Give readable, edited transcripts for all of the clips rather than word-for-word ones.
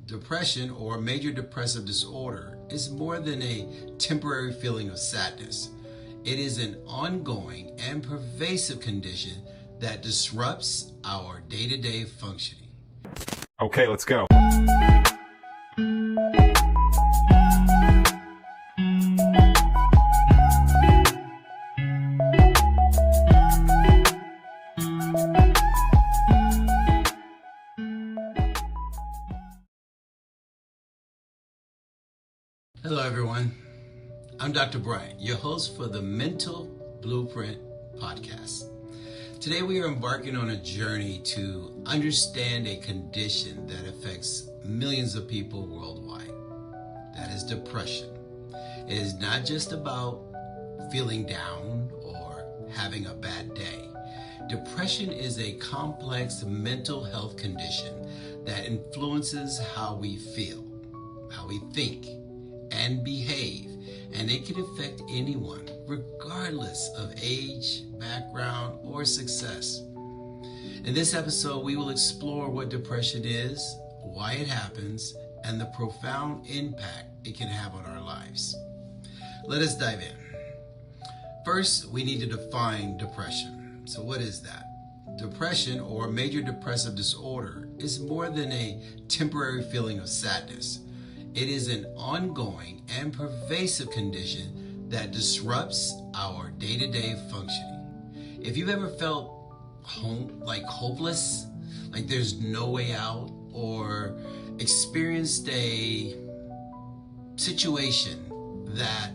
Depression or major depressive disorder is more than a temporary feeling of sadness. It is an ongoing and pervasive condition that disrupts our day-to-day functioning. Okay, let's go. Hello everyone, I'm Dr. Bryant, your host for the Mental Blueprint podcast. Today we are embarking on a journey to understand a condition that affects millions of people worldwide. That is depression. It is not just about feeling down or having a bad day. Depression is a complex mental health condition that influences how we feel, how we think, and behave, and it can affect anyone regardless of age, background, or success. In this episode, we will explore what depression is, why it happens, and the profound impact it can have on our lives. Let us dive in. First, we need to define depression. So what is that? Depression or major depressive disorder is more than a temporary feeling of sadness. It is an ongoing and pervasive condition that disrupts our day-to-day functioning. If you've ever felt hopeless, like there's no way out, or experienced a situation that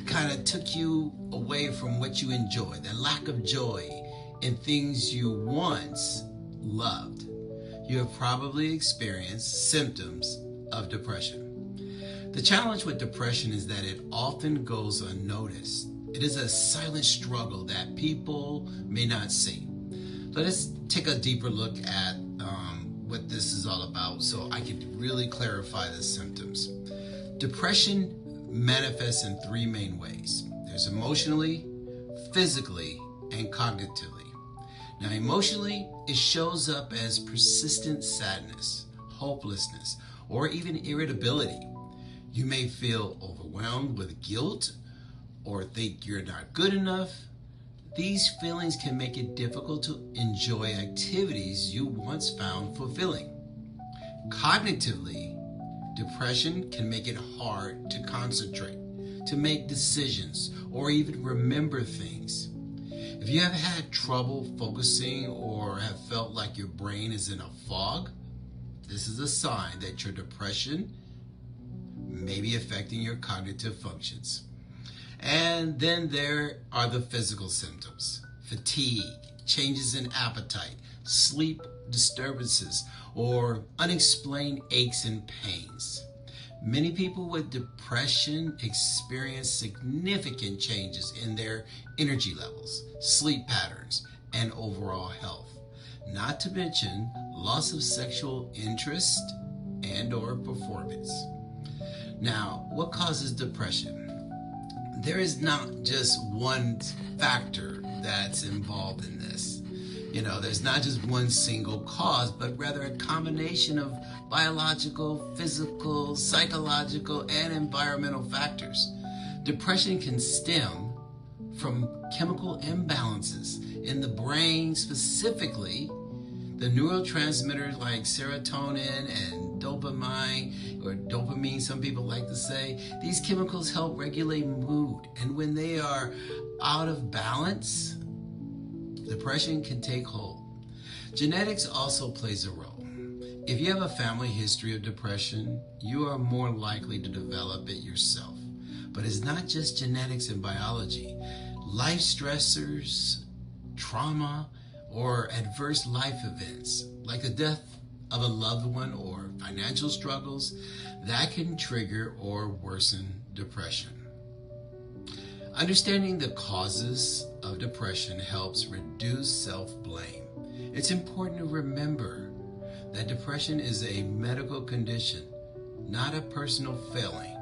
kind of took you away from what you enjoy, the lack of joy in things you once loved, you have probably experienced symptoms of depression. The challenge with depression is that it often goes unnoticed. It is a silent struggle that people may not see. Let us take a deeper look at what this is all about so I can really clarify the symptoms. Depression manifests in three main ways. There's emotionally, physically, and cognitively. Now, emotionally, it shows up as persistent sadness, hopelessness, or even irritability. You may feel overwhelmed with guilt or think you're not good enough. These feelings can make it difficult to enjoy activities you once found fulfilling. Cognitively, depression can make it hard to concentrate, to make decisions, or even remember things. If you have had trouble focusing or have felt like your brain is in a fog, this is a sign that your depression may be affecting your cognitive functions. And then there are the physical symptoms: fatigue, changes in appetite, sleep disturbances, or unexplained aches and pains. Many people with depression experience significant changes in their energy levels, sleep patterns, and overall health, not to mention loss of sexual interest and/or performance. Now, what causes depression? There is not just one factor that's involved in this. There's not just one single cause, but rather a combination of biological, physical, psychological, and environmental factors. Depression can stem from chemical imbalances in the brain, specifically the neurotransmitters like serotonin and dopamine, or dopamine, some people like to say. These chemicals help regulate mood, and when they are out of balance, depression can take hold. Genetics also plays a role. If you have a family history of depression, you are more likely to develop it yourself. But it's not just genetics and biology. Life stressors, trauma, or adverse life events like the death of a loved one or financial struggles, that can trigger or worsen depression. Understanding the causes of depression helps reduce self-blame. It's important to remember that depression is a medical condition, not a personal failing.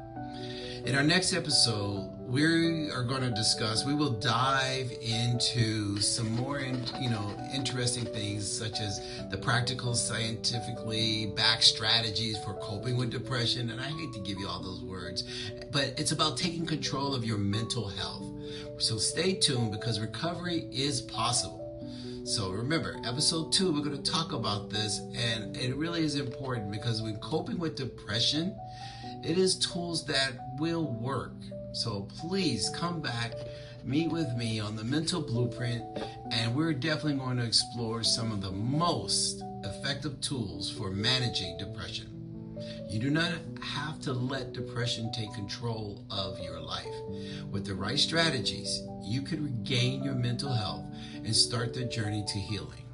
In our next episode, we are going to discuss, we will dive into some more, interesting things such as the practical, scientifically backed strategies for coping with depression. And I hate to give you all those words, but it's about taking control of your mental health. So stay tuned because recovery is possible. So remember, episode 2, we're going to talk about this, and it really is important because when coping with depression, it is tools that will work. So please come back, meet with me on the Mental Blueprint, and we're definitely going to explore some of the most effective tools for managing depression. You do not have to let depression take control of your life. With the right strategies, you can regain your mental health and start the journey to healing.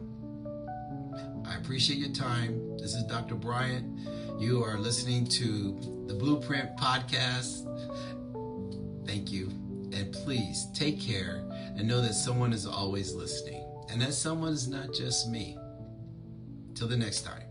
I appreciate your time. This is Dr. Bryant. You are listening to the Blueprint Podcast. Thank you. And please take care and know that someone is always listening. And that someone is not just me. Till the next time.